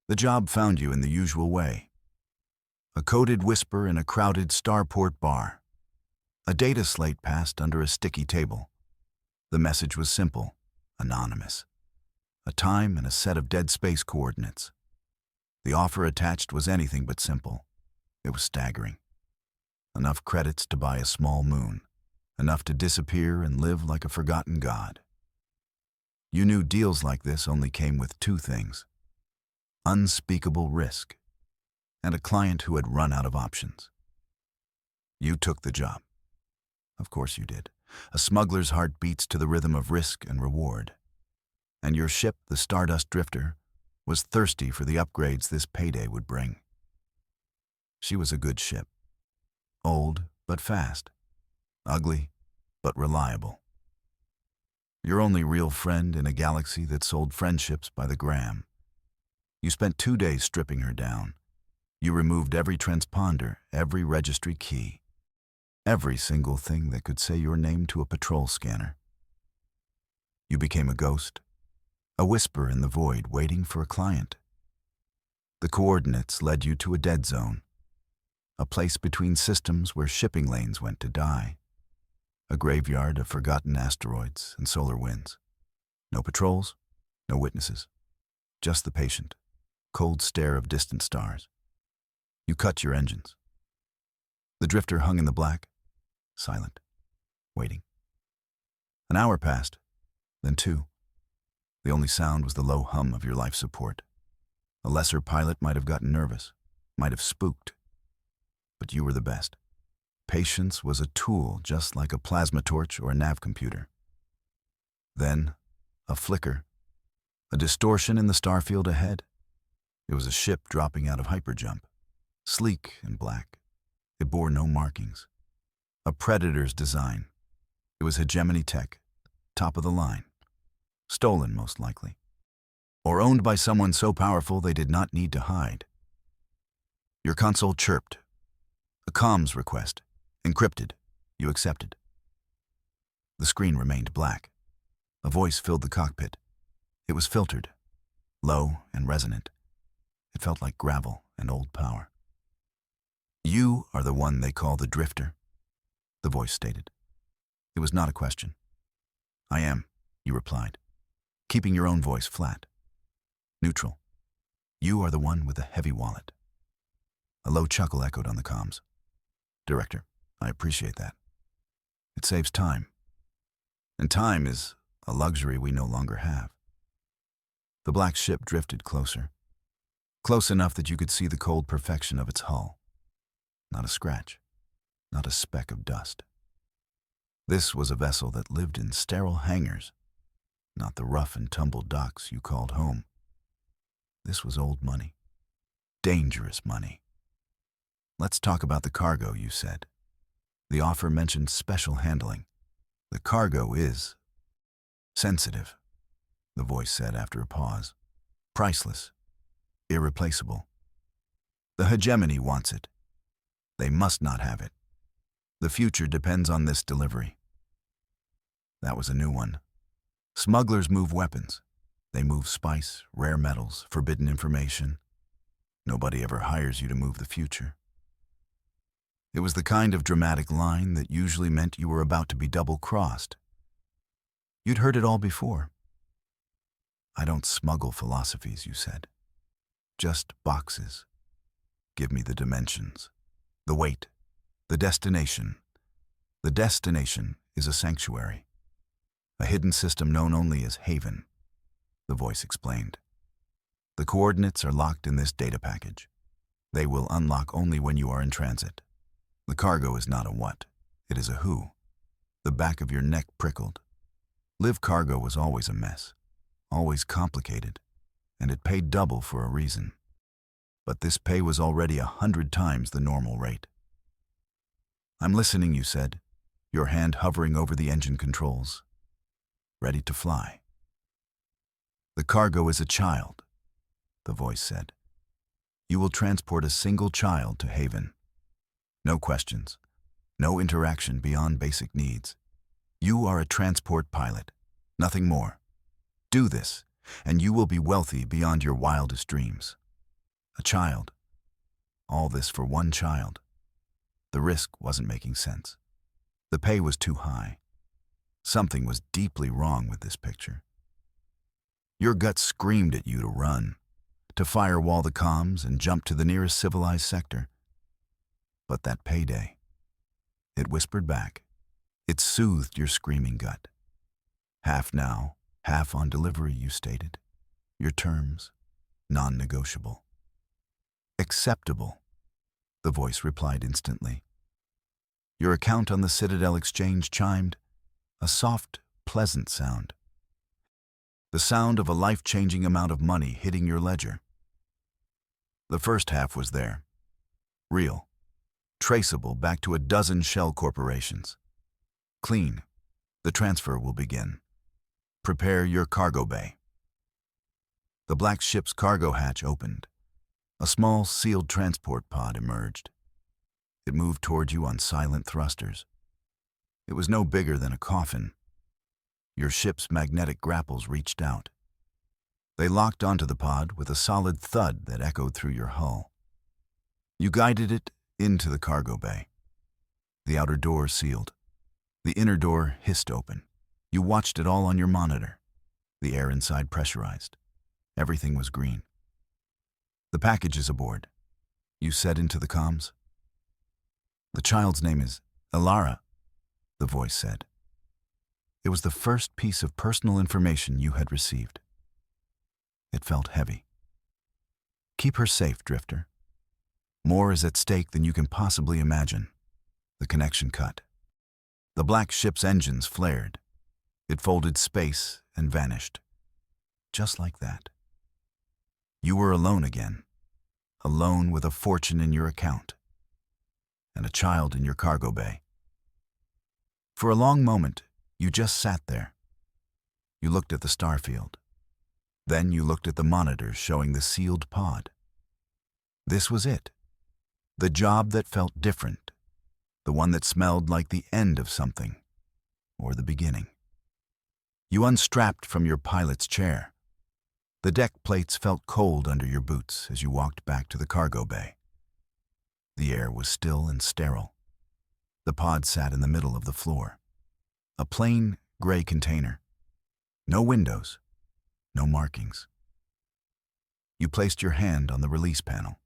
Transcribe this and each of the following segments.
The job found you in the usual way. A coded whisper in a crowded starport bar. A data slate passed under a sticky table. The message was simple, anonymous. A time and a set of dead space coordinates. The offer attached was anything but simple. It was staggering. Enough credits to buy a small moon. Enough to disappear and live like a forgotten god. You knew deals like this only came with two things: unspeakable risk, and a client who had run out of options. You took the job. Of course you did. A smuggler's heart beats to the rhythm of risk and reward. And your ship, the Stardust Drifter, was thirsty for the upgrades this payday would bring. She was a good ship. Old, but fast. Ugly, but reliable. Your only real friend in a galaxy that sold friendships by the gram. You spent 2 days stripping her down. You removed every transponder, every registry key, every single thing that could say your name to a patrol scanner. You became a ghost, a whisper in the void waiting for a client. The coordinates led you to a dead zone, a place between systems where shipping lanes went to die, a graveyard of forgotten asteroids and solar winds. No patrols, no witnesses, just the patient, cold stare of distant stars. You cut your engines. The drifter hung in the black, silent, waiting. An hour passed, then 2. The only sound was the low hum of your life support. A lesser pilot might have gotten nervous, might have spooked. But you were the best. Patience was a tool just like a plasma torch or a nav computer. Then, a flicker, a distortion in the starfield ahead. It was a ship dropping out of hyperjump, sleek and black. It bore no markings. A Predator's design. It was hegemony tech, top of the line. Stolen, most likely. Or owned by someone so powerful they did not need to hide. Your console chirped. A comms request. Encrypted. You accepted. The screen remained black. A voice filled the cockpit. It was filtered, low and resonant. It felt like gravel and old power. You are the one they call the Drifter, the voice stated. It was not a question. I am, you replied, keeping your own voice flat. Neutral. You are the one with the heavy wallet. A low chuckle echoed on the comms. Director, I appreciate that. It saves time. And time is a luxury we no longer have. The black ship drifted closer. Close enough that you could see the cold perfection of its hull. Not a scratch. Not a speck of dust. This was a vessel that lived in sterile hangars, not the rough and tumble docks you called home. This was old money. Dangerous money. Let's talk about the cargo, you said. The offer mentioned special handling. The cargo is sensitive, the voice said after a pause. Priceless. Irreplaceable. The hegemony wants it. They must not have it. The future depends on this delivery. That was a new one. Smugglers move weapons. They move spice, rare metals, forbidden information. Nobody ever hires you to move the future. It was the kind of dramatic line that usually meant you were about to be double-crossed. You'd heard it all before. I don't smuggle philosophies, you said. Just boxes. Give me the dimensions, the weight, the destination. The destination is a sanctuary, a hidden system known only as Haven, the voice explained. The coordinates are locked in this data package. They will unlock only when you are in transit. The cargo is not a what, it is a who. The back of your neck prickled. Live cargo was always a mess, always complicated, and it paid double for a reason. But this pay was already 100 times the normal rate. I'm listening, you said, your hand hovering over the engine controls. Ready to fly. The cargo is a child, the voice said. You will transport a single child to Haven. No questions, no interaction beyond basic needs. You are a transport pilot, nothing more. Do this, and you will be wealthy beyond your wildest dreams. A child. All this for one child. The risk wasn't making sense. The pay was too high. Something was deeply wrong with this picture. Your gut screamed at you to run, to firewall the comms and jump to the nearest civilized sector. But that payday, it whispered back. It soothed your screaming gut. Half now, half on delivery, you stated. Your terms, non-negotiable. Acceptable, the voice replied instantly. Your account on the Citadel exchange chimed, a soft, pleasant sound. The sound of a life-changing amount of money hitting your ledger. The first half was there. Real. Traceable back to a dozen shell corporations. Clean. The transfer will begin. Prepare your cargo bay. The black ship's cargo hatch opened. A small, sealed transport pod emerged. It moved toward you on silent thrusters. It was no bigger than a coffin. Your ship's magnetic grapples reached out. They locked onto the pod with a solid thud that echoed through your hull. You guided it into the cargo bay. The outer door sealed. The inner door hissed open. You watched it all on your monitor. The air inside pressurized. Everything was green. The package is aboard, you said into the comms. The child's name is Elara, the voice said. It was the first piece of personal information you had received. It felt heavy. Keep her safe, Drifter. More is at stake than you can possibly imagine. The connection cut. The black ship's engines flared. It folded space and vanished. Just like that. You were alone again. Alone with a fortune in your account. And a child in your cargo bay. For a long moment, you just sat there. You looked at the starfield. Then you looked at the monitors showing the sealed pod. This was it. The job that felt different. The one that smelled like the end of something. Or the beginning. You unstrapped from your pilot's chair. The deck plates felt cold under your boots as you walked back to the cargo bay. The air was still and sterile. The pod sat in the middle of the floor. A plain, gray container. No windows. No markings. You placed your hand on the release panel.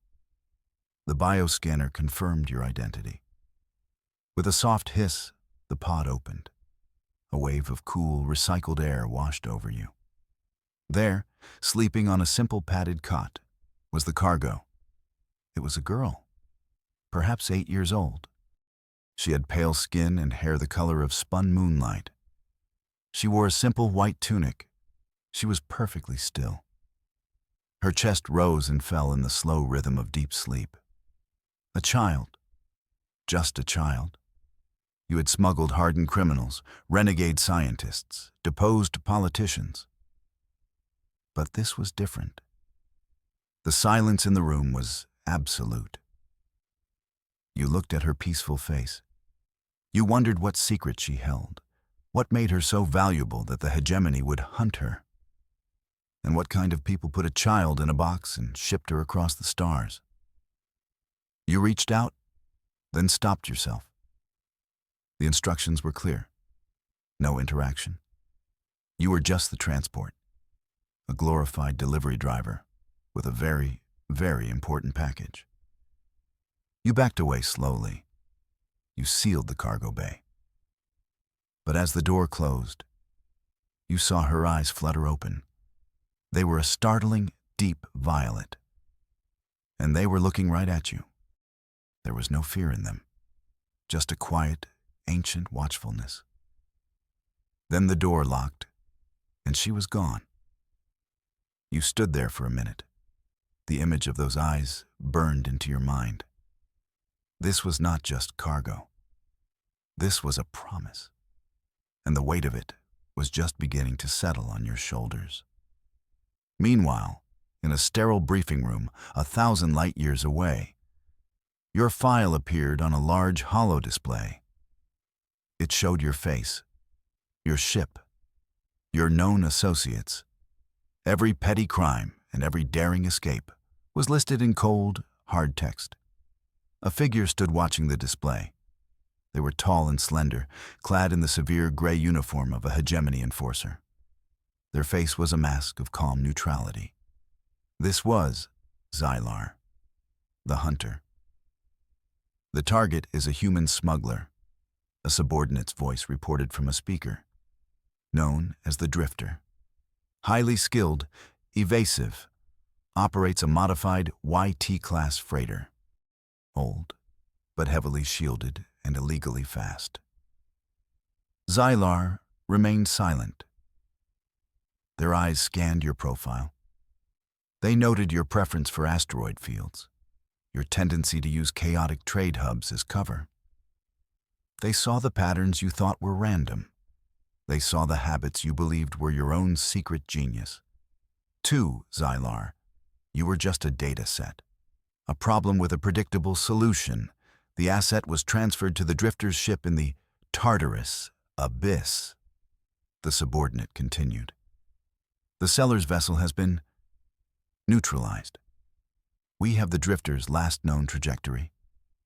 The bioscanner confirmed your identity. With a soft hiss, the pod opened. A wave of cool, recycled air washed over you. There, sleeping on a simple padded cot, was the cargo. It was a girl, perhaps 8 years old. She had pale skin and hair the color of spun moonlight. She wore a simple white tunic. She was perfectly still. Her chest rose and fell in the slow rhythm of deep sleep. A child. Just a child. You had smuggled hardened criminals, renegade scientists, deposed politicians. But this was different. The silence in the room was absolute. You looked at her peaceful face. You wondered what secret she held, what made her so valuable that the hegemony would hunt her, and what kind of people put a child in a box and shipped her across the stars. You reached out, then stopped yourself. The instructions were clear. No interaction. You were just the transport. A glorified delivery driver with a very, very important package. You backed away slowly. You sealed the cargo bay. But as the door closed, you saw her eyes flutter open. They were a startling, deep violet. And they were looking right at you. There was no fear in them, just a quiet, ancient watchfulness. Then the door locked, and she was gone. You stood there for a minute. The image of those eyes burned into your mind. This was not just cargo. This was a promise. And the weight of it was just beginning to settle on your shoulders. Meanwhile, in a sterile briefing room 1,000 light years away, your file appeared on a large holo display. It showed your face, your ship, your known associates, every petty crime and every daring escape, was listed in cold, hard text. A figure stood watching the display. They were tall and slender, clad in the severe gray uniform of a hegemony enforcer. Their face was a mask of calm neutrality. This was Xylar, the hunter. "The target is a human smuggler," a subordinate's voice reported from a speaker. "Known as the Drifter. Highly skilled, evasive, operates a modified YT-class freighter. Old, but heavily shielded and illegally fast." Xylar remained silent. Their eyes scanned your profile. They noted your preference for asteroid fields, your tendency to use chaotic trade hubs as cover. They saw the patterns you thought were random. They saw the habits you believed were your own secret genius. To Xylar, you were just a data set, a problem with a predictable solution. The asset was transferred to the Drifter's ship in the Tartarus Abyss. The subordinate continued. "The seller's vessel has been neutralized. We have the Drifter's last known trajectory.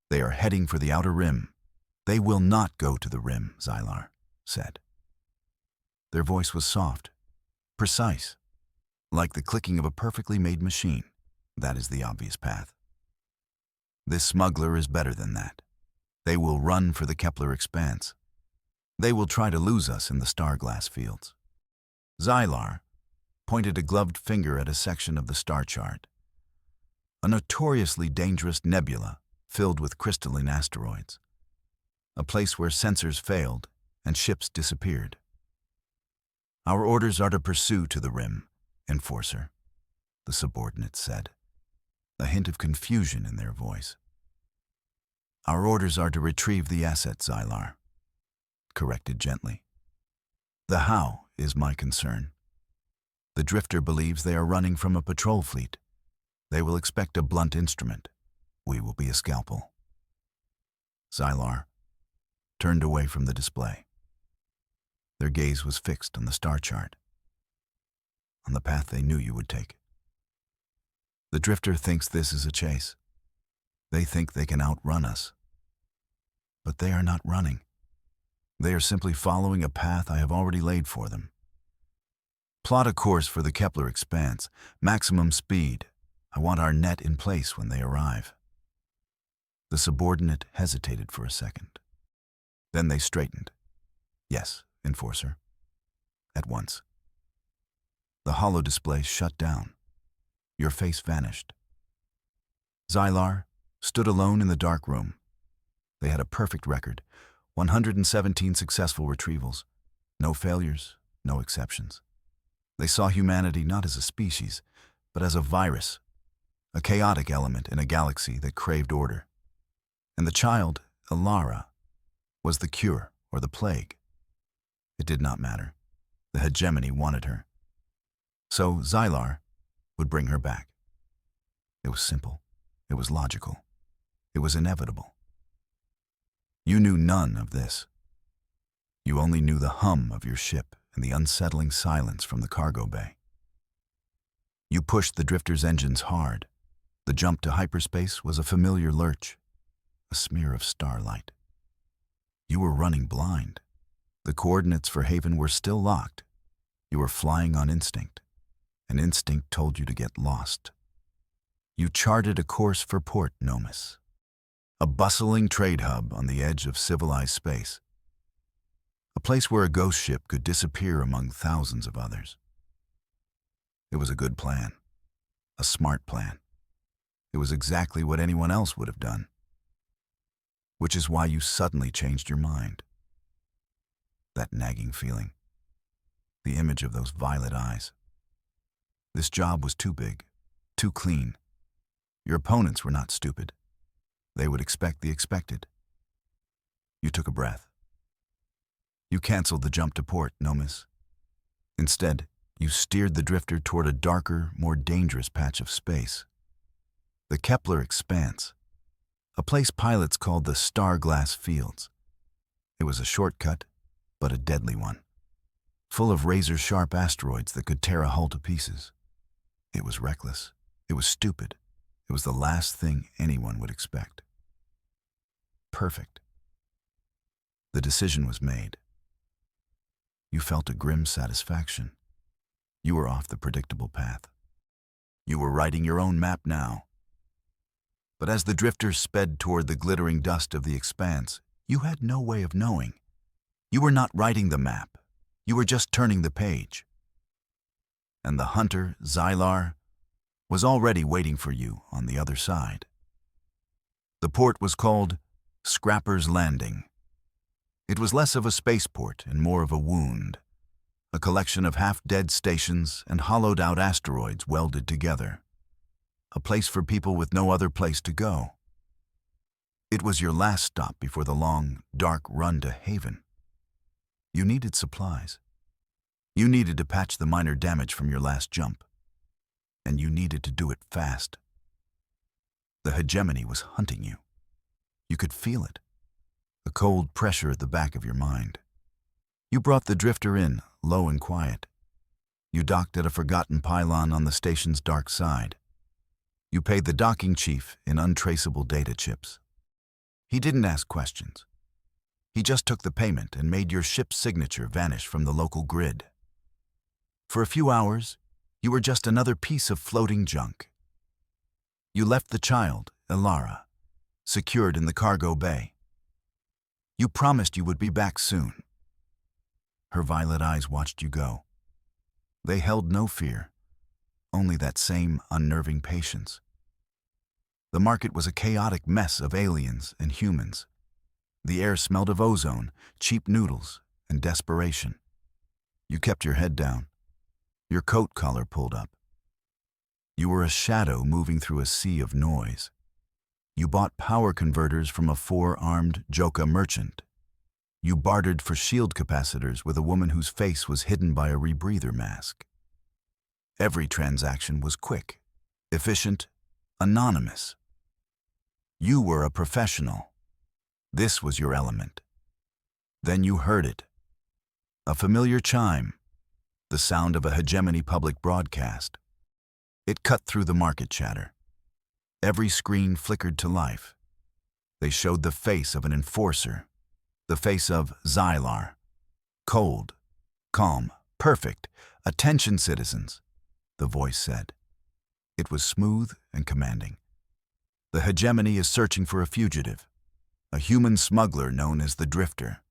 They are heading for the outer rim." "They will not go to the rim," Xylar said. Their voice was soft, precise, like the clicking of a perfectly made machine. "That is the obvious path. This smuggler is better than that. They will run for the Kepler expanse. They will try to lose us in the star-glass fields." Xylar pointed a gloved finger at a section of the star chart. A notoriously dangerous nebula filled with crystalline asteroids. A place where sensors failed and ships disappeared. "Our orders are to pursue to the rim, enforcer," the subordinate said, a hint of confusion in their voice. "Our orders are to retrieve the asset," Xylar corrected gently. "The how is my concern. The Drifter believes they are running from a patrol fleet. They will expect a blunt instrument. We will be a scalpel." Xylar turned away from the display. Their gaze was fixed on the star chart, on the path they knew you would take. "The Drifter thinks this is a chase. They think they can outrun us. But they are not running. They are simply following a path I have already laid for them. Plot a course for the Kepler expanse, maximum speed. I want our net in place when they arrive." The subordinate hesitated for a second. Then they straightened. "Yes, enforcer. At once." The holo display shut down. Your face vanished. Xylar stood alone in the dark room. They had a perfect record, 117 successful retrievals. No failures, no exceptions. They saw humanity not as a species, but as a virus, a chaotic element in a galaxy that craved order. And the child, Ilara, was the cure or the plague. It did not matter. The hegemony wanted her. So Xylar would bring her back. It was simple. It was logical. It was inevitable. You knew none of this. You only knew the hum of your ship and the unsettling silence from the cargo bay. You pushed the Drifter's engines hard. The jump to hyperspace was a familiar lurch, a smear of starlight. You were running blind. The coordinates for Haven were still locked. You were flying on instinct. An instinct told you to get lost. You charted a course for Port Nomis, a bustling trade hub on the edge of civilized space, a place where a ghost ship could disappear among thousands of others. It was a good plan, a smart plan. It was exactly what anyone else would have done, which is why you suddenly changed your mind. That nagging feeling, the image of those violet eyes. This job was too big, too clean. Your opponents were not stupid. They would expect the expected. You took a breath. You canceled the jump to Port Nomis. Instead, you steered the Drifter toward a darker, more dangerous patch of space. The Kepler expanse, a place pilots called the Star-Glass Fields. It was a shortcut, but a deadly one, full of razor-sharp asteroids that could tear a hull to pieces. It was reckless. It was stupid. It was the last thing anyone would expect. Perfect. The decision was made. You felt a grim satisfaction. You were off the predictable path. You were writing your own map now. But as the drifter sped toward the glittering dust of the expanse, you had no way of knowing. You were not writing the map. You were just turning the page. And the hunter, Xylar, was already waiting for you on the other side. The port was called Scrapper's Landing. It was less of a spaceport and more of a wound, a collection of half-dead stations and hollowed-out asteroids welded together, a place for people with no other place to go. It was your last stop before the long, dark run to Haven. You needed supplies. You needed to patch the minor damage from your last jump. And you needed to do it fast. The hegemony was hunting you. You could feel it, a cold pressure at the back of your mind. You brought the drifter in, low and quiet. You docked at a forgotten pylon on the station's dark side. You paid the docking chief in untraceable data chips. He didn't ask questions. He just took the payment and made your ship's signature vanish from the local grid. For a few hours, you were just another piece of floating junk. You left the child, Ilara, secured in the cargo bay. You promised you would be back soon. Her violet eyes watched you go. They held no fear, only that same unnerving patience. The market was a chaotic mess of aliens and humans. The air smelled of ozone, cheap noodles, and desperation. You kept your head down, your coat collar pulled up. You were a shadow moving through a sea of noise. You bought power converters from a four-armed Joka merchant. You bartered for shield capacitors with a woman whose face was hidden by a rebreather mask. Every transaction was quick, efficient, anonymous. You were a professional. This was your element. Then you heard it. A familiar chime, the sound of a hegemony public broadcast. It cut through the market chatter. Every screen flickered to life. They showed the face of an enforcer, the face of Xylar. Cold, calm, perfect. Attention, citizens, the voice said. It was smooth and commanding. The hegemony is searching for a fugitive, a human smuggler known as the Drifter.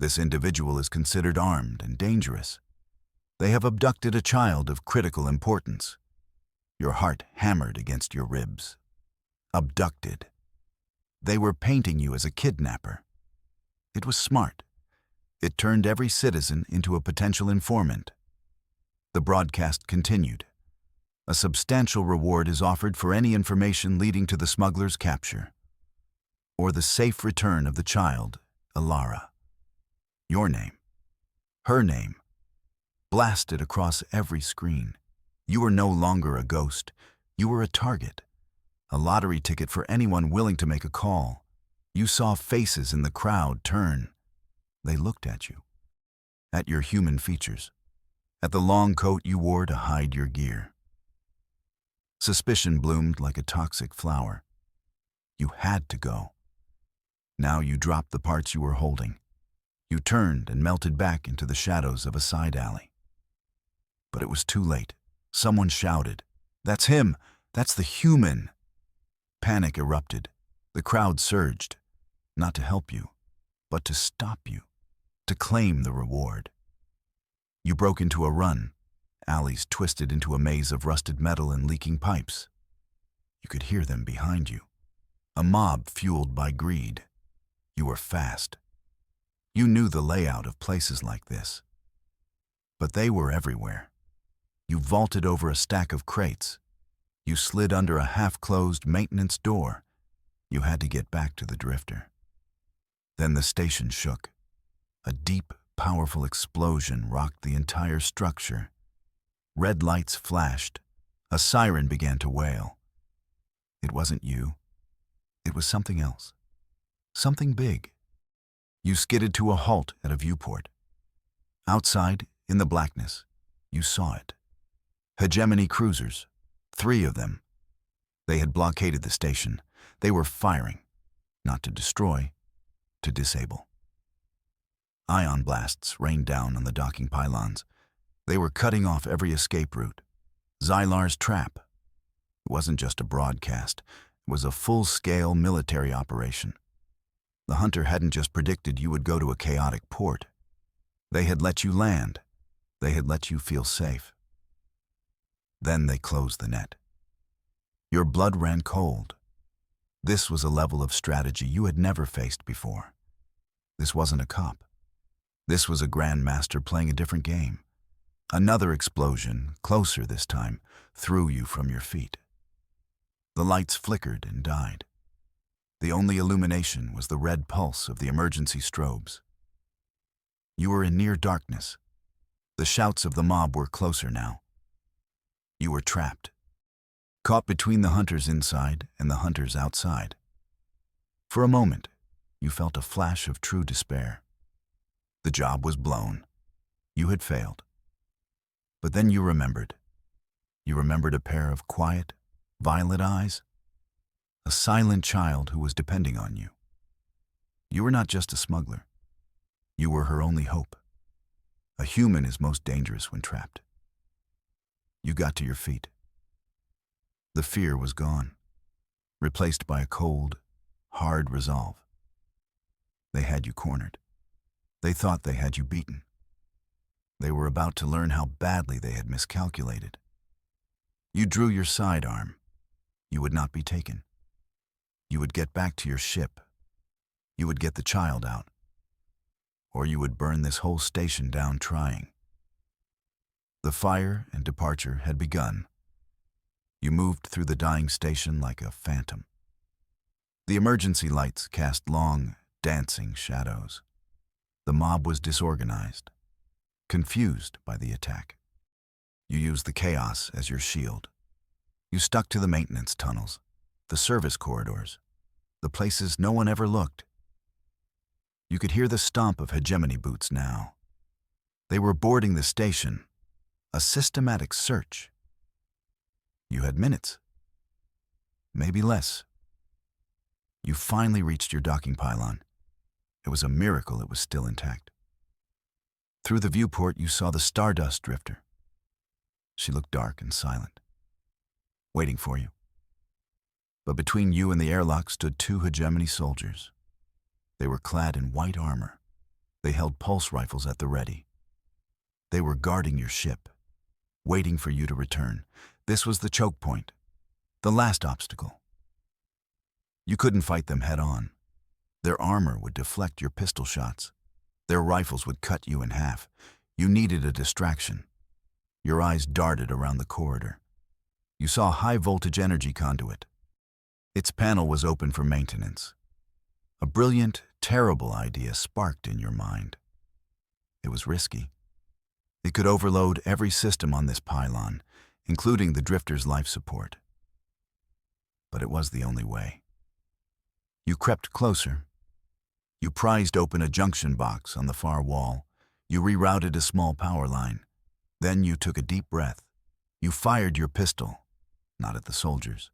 This individual is considered armed and dangerous. They have abducted a child of critical importance. Your heart hammered against your ribs. Abducted. They were painting you as a kidnapper. It was smart. It turned every citizen into a potential informant. The broadcast continued. A substantial reward is offered for any information leading to the smuggler's capture, or the safe return of the child, Ilara. Your name, her name, blasted across every screen. You were no longer a ghost. You were a target, a lottery ticket for anyone willing to make a call. You saw faces in the crowd turn. They looked at you, at your human features, at the long coat you wore to hide your gear. Suspicion bloomed like a toxic flower. You had to go. Now you dropped the parts you were holding. You turned and melted back into the shadows of a side alley. But it was too late. Someone shouted, "That's him! That's the human!" Panic erupted. The crowd surged, not to help you, but to stop you, to claim the reward. You broke into a run, alleys twisted into a maze of rusted metal and leaking pipes. You could hear them behind you, a mob fueled by greed. You were fast. You knew the layout of places like this. But they were everywhere. You vaulted over a stack of crates. You slid under a half-closed maintenance door. You had to get back to the Drifter. Then the station shook. A deep, powerful explosion rocked the entire structure. Red lights flashed. A siren began to wail. It wasn't you. It was something else. Something big. You skidded to a halt at a viewport. Outside, in the blackness, you saw it. Hegemony cruisers, 3 of them. They had blockaded the station. They were firing, not to destroy, to disable. Ion blasts rained down on the docking pylons. They were cutting off every escape route. Xylar's trap. It wasn't just a broadcast. It was a full-scale military operation. The hunter hadn't just predicted you would go to a chaotic port. They had let you land. They had let you feel safe. Then they closed the net. Your blood ran cold. This was a level of strategy you had never faced before. This wasn't a cop. This was a grandmaster playing a different game. Another explosion, closer this time, threw you from your feet. The lights flickered and died. The only illumination was the red pulse of the emergency strobes. You were in near darkness. The shouts of the mob were closer now. You were trapped, caught between the hunters inside and the hunters outside. For a moment, you felt a flash of true despair. The job was blown. You had failed. But then you remembered. You remembered a pair of quiet, violet eyes, a silent child who was depending on you. You were not just a smuggler. You were her only hope. A human is most dangerous when trapped. You got to your feet. The fear was gone, replaced by a cold, hard resolve. They had you cornered. They thought they had you beaten. They were about to learn how badly they had miscalculated. You drew your sidearm. You would not be taken. You would get back to your ship. You would get the child out. Or you would burn this whole station down trying. The fire and departure had begun. You moved through the dying station like a phantom. The emergency lights cast long, dancing shadows. The mob was disorganized, confused by the attack. You used the chaos as your shield. You stuck to the maintenance tunnels, the service corridors, the places no one ever looked. You could hear the stomp of hegemony boots now. They were boarding the station, a systematic search. You had minutes, maybe less. You finally reached your docking pylon. It was a miracle it was still intact. Through the viewport, you saw the Stardust Drifter. She looked dark and silent, waiting for you. But between you and the airlock stood two hegemony soldiers. They were clad in white armor. They held pulse rifles at the ready. They were guarding your ship, waiting for you to return. This was the choke point, the last obstacle. You couldn't fight them head on. Their armor would deflect your pistol shots. Their rifles would cut you in half. You needed a distraction. Your eyes darted around the corridor. You saw a high-voltage energy conduit. Its panel was open for maintenance. A brilliant, terrible idea sparked in your mind. It was risky. It could overload every system on this pylon, including the drifter's life support. But it was the only way. You crept closer. You prized open a junction box on the far wall. You rerouted a small power line. Then you took a deep breath. You fired your pistol, not at the soldiers,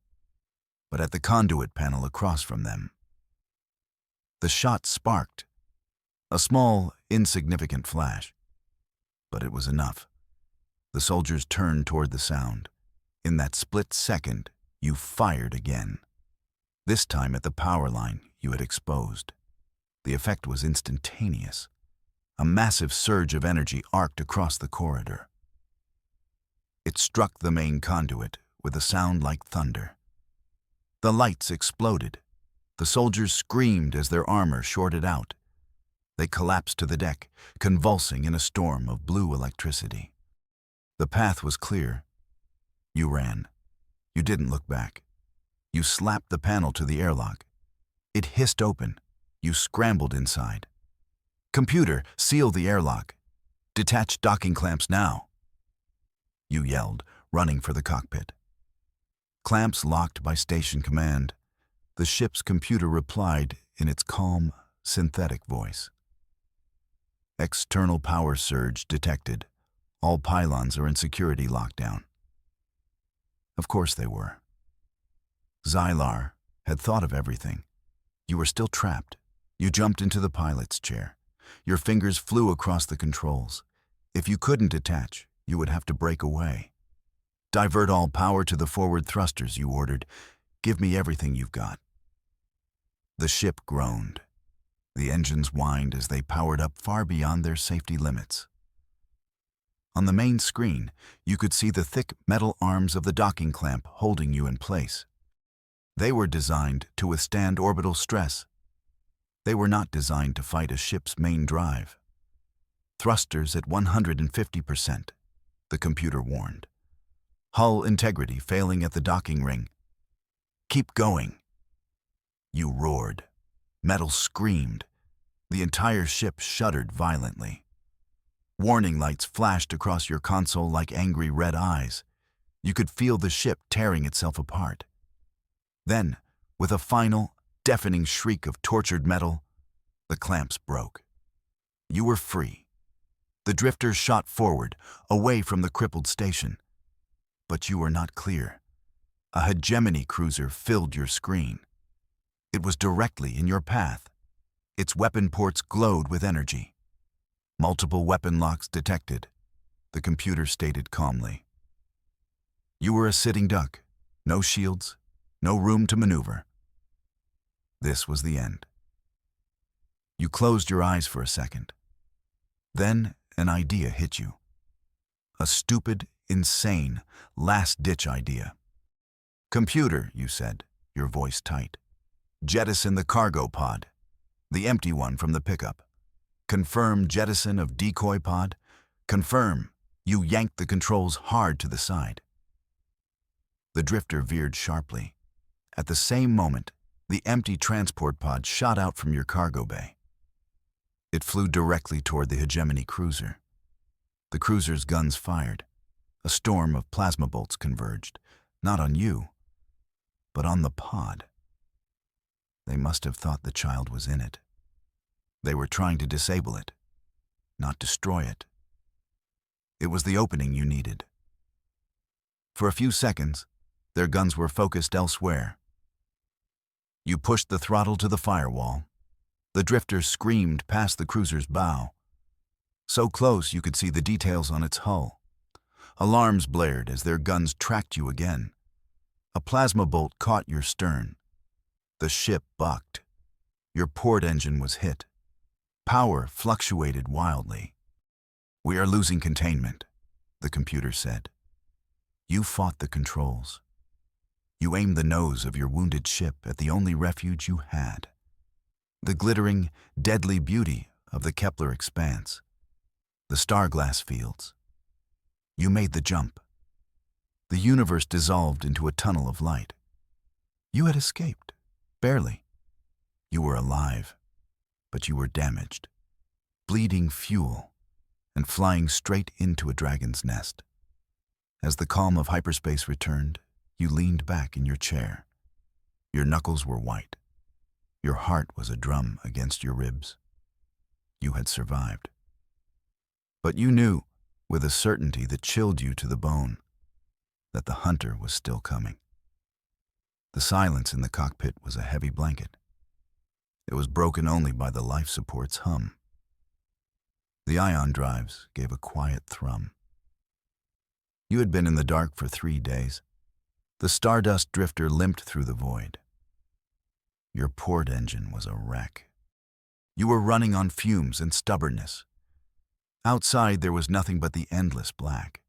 but at the conduit panel across from them. The shot sparked, a small, insignificant flash. But it was enough. The soldiers turned toward the sound. In that split second, you fired again. This time at the power line you had exposed. The effect was instantaneous. A massive surge of energy arced across the corridor. It struck the main conduit with a sound like thunder. The lights exploded. The soldiers screamed as their armor shorted out. They collapsed to the deck, convulsing in a storm of blue electricity. The path was clear. You ran. You didn't look back. You slapped the panel to the airlock. It hissed open. You scrambled inside. "Computer, seal the airlock. Detach docking clamps now." You yelled, running for the cockpit. Clamps locked by station command. The ship's computer replied in its calm, synthetic voice. "External power surge detected. All pylons are in security lockdown." Of course they were. Xylar had thought of everything. You were still trapped. You jumped into the pilot's chair. Your fingers flew across the controls. If you couldn't detach, you would have to break away. Divert all power to the forward thrusters, you ordered. Give me everything you've got. The ship groaned. The engines whined as they powered up far beyond their safety limits. On the main screen, you could see the thick metal arms of the docking clamp holding you in place. They were designed to withstand orbital stress. They were not designed to fight a ship's main drive. Thrusters at 150%, the computer warned. Hull integrity failing at the docking ring. Keep going. You roared. Metal screamed. The entire ship shuddered violently. Warning lights flashed across your console like angry red eyes. You could feel the ship tearing itself apart. Then, with a final, deafening shriek of tortured metal, the clamps broke. You were free. The drifter shot forward, away from the crippled station. But you were not clear. A hegemony cruiser filled your screen. It was directly in your path. Its weapon ports glowed with energy. Multiple weapon locks detected, the computer stated calmly. You were a sitting duck, no shields, no room to maneuver. This was the end. You closed your eyes for a second. Then an idea hit you. A stupid, insane, last-ditch idea. Computer, you said, your voice tight. Jettison the cargo pod, the empty one from the pickup. Confirm jettison of decoy pod. Confirm. You yanked the controls hard to the side. The drifter veered sharply. At the same moment, the empty transport pod shot out from your cargo bay. It flew directly toward the hegemony cruiser. The cruiser's guns fired. A storm of plasma bolts converged, not on you, but on the pod. They must have thought the child was in it. They were trying to disable it, not destroy it. It was the opening you needed. For a few seconds, their guns were focused elsewhere. You pushed the throttle to the firewall. The drifter screamed past the cruiser's bow. So close you could see the details on its hull. Alarms blared as their guns tracked you again. A plasma bolt caught your stern. The ship bucked. Your port engine was hit. Power fluctuated wildly. We are losing containment, the computer said. You fought the controls. You aimed the nose of your wounded ship at the only refuge you had. The glittering, deadly beauty of the Kepler expanse. The star-glass fields. You made the jump. The universe dissolved into a tunnel of light. You had escaped, barely. You were alive, but you were damaged, bleeding fuel, and flying straight into a dragon's nest. As the calm of hyperspace returned, you leaned back in your chair. Your knuckles were white. Your heart was a drum against your ribs. You had survived. But you knew, with a certainty that chilled you to the bone, that the hunter was still coming. The silence in the cockpit was a heavy blanket. It was broken only by the life support's hum. The ion drives gave a quiet thrum. You had been in the dark for 3 days. The stardust drifter limped through the void. Your port engine was a wreck. You were running on fumes and stubbornness. Outside there was nothing but the endless black.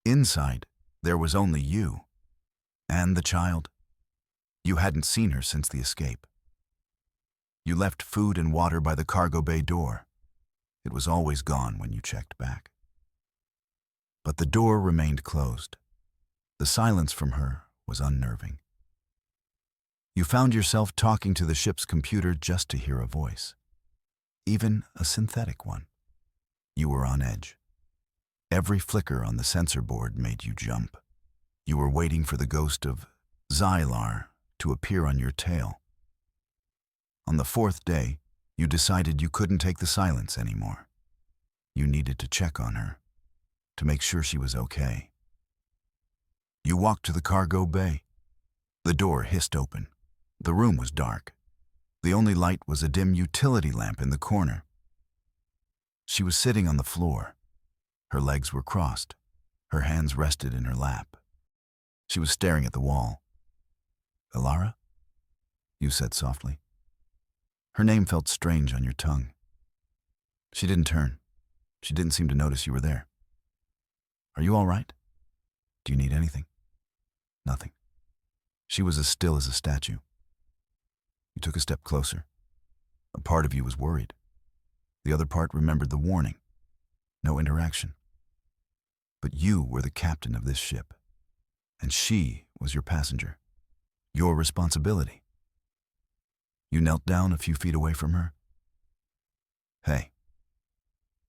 Inside there was only you. And the child. You hadn't seen her since the escape. You left food and water by the cargo bay door. It was always gone when you checked back. But the door remained closed. The silence from her was unnerving. You found yourself talking to the ship's computer just to hear a voice, even a synthetic one. You were on edge. Every flicker on the sensor board made you jump. You were waiting for the ghost of Xylar to appear on your tail. On the 4th day, you decided you couldn't take the silence anymore. You needed to check on her, to make sure she was okay. You walked to the cargo bay. The door hissed open. The room was dark. The only light was a dim utility lamp in the corner. She was sitting on the floor. Her legs were crossed. Her hands rested in her lap. She was staring at the wall. "Alara?" you said softly. Her name felt strange on your tongue. She didn't turn. She didn't seem to notice you were there. "Are you all right? Do you need anything?" "Nothing." She was as still as a statue. You took a step closer. A part of you was worried. The other part remembered the warning. No interaction. But you were the captain of this ship, and she was your passenger. Your responsibility. You knelt down a few feet away from her. "Hey,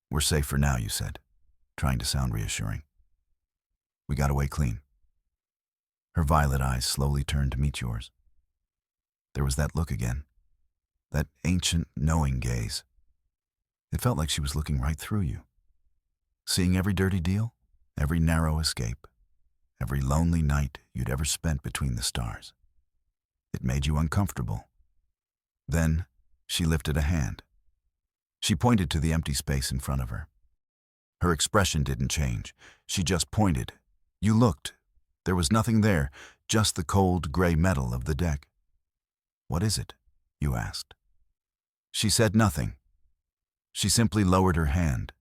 we're safe for now," you said, trying to sound reassuring. "We got away clean." Her violet eyes slowly turned to meet yours. There was that look again, that ancient, knowing gaze. It felt like she was looking right through you, seeing every dirty deal, every narrow escape, every lonely night you'd ever spent between the stars. It made you uncomfortable. Then she lifted a hand. She pointed to the empty space in front of her. Her expression didn't change. She just pointed. You looked. There was nothing there, just the cold gray metal of the deck. "What is it?" you asked. She said nothing. She simply lowered her hand.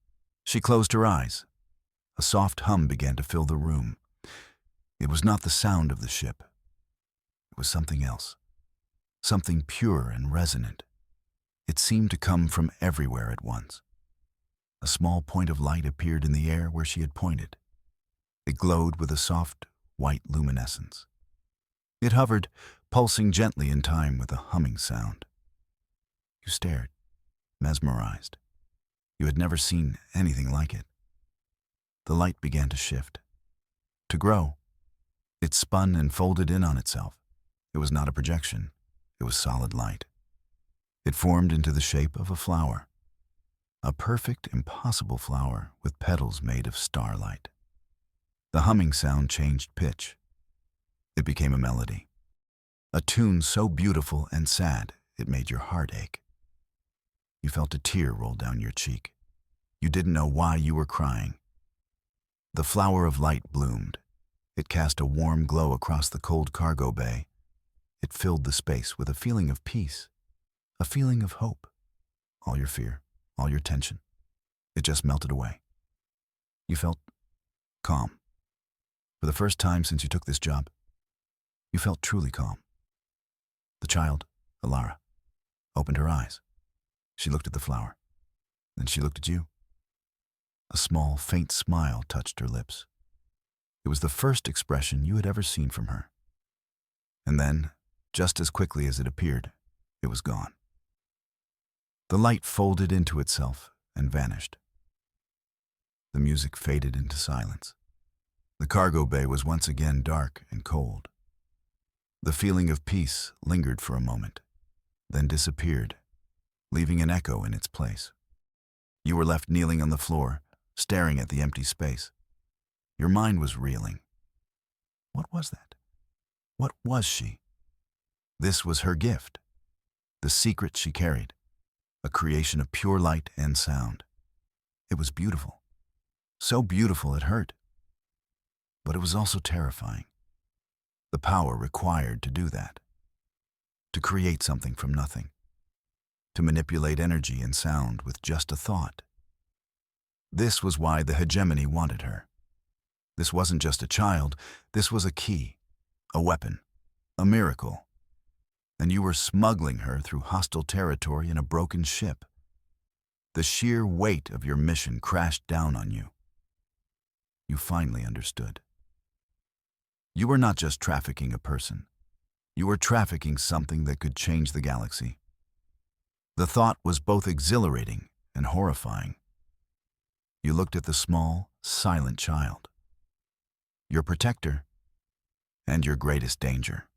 She closed her eyes. A soft hum began to fill the room. It was not the sound of the ship. It was something else. Something pure and resonant. It seemed to come from everywhere at once. A small point of light appeared in the air where she had pointed. It glowed with a soft, white luminescence. It hovered, pulsing gently in time with a humming sound. You stared, mesmerized. You had never seen anything like it. The light began to shift, to grow. It spun and folded in on itself. It was not a projection. It was solid light. It formed into the shape of a flower. A perfect, impossible flower with petals made of starlight. The humming sound changed pitch. It became a melody. A tune so beautiful and sad it made your heart ache. You felt a tear roll down your cheek. You didn't know why you were crying. The flower of light bloomed. It cast a warm glow across the cold cargo bay. It filled the space with a feeling of peace, a feeling of hope. All your fear, all your tension, it just melted away. You felt calm. For the first time since you took this job, you felt truly calm. The child, Alara, opened her eyes. She looked at the flower. Then she looked at you. A small, faint smile touched her lips. It was the first expression you had ever seen from her. And then, just as quickly as it appeared, it was gone. The light folded into itself and vanished. The music faded into silence. The cargo bay was once again dark and cold. The feeling of peace lingered for a moment, then disappeared, leaving an echo in its place. You were left kneeling on the floor, staring at the empty space. Your mind was reeling. What was that? What was she? This was her gift, the secret she carried, a creation of pure light and sound. It was beautiful, so beautiful it hurt. But it was also terrifying. The power required to do that, to create something from nothing, to manipulate energy and sound with just a thought. This was why the hegemony wanted her. This wasn't just a child, this was a key, a weapon, a miracle. And you were smuggling her through hostile territory in a broken ship. The sheer weight of your mission crashed down on you. You finally understood. You were not just trafficking a person. You were trafficking something that could change the galaxy. The thought was both exhilarating and horrifying. You looked at the small, silent child, your protector, and your greatest danger.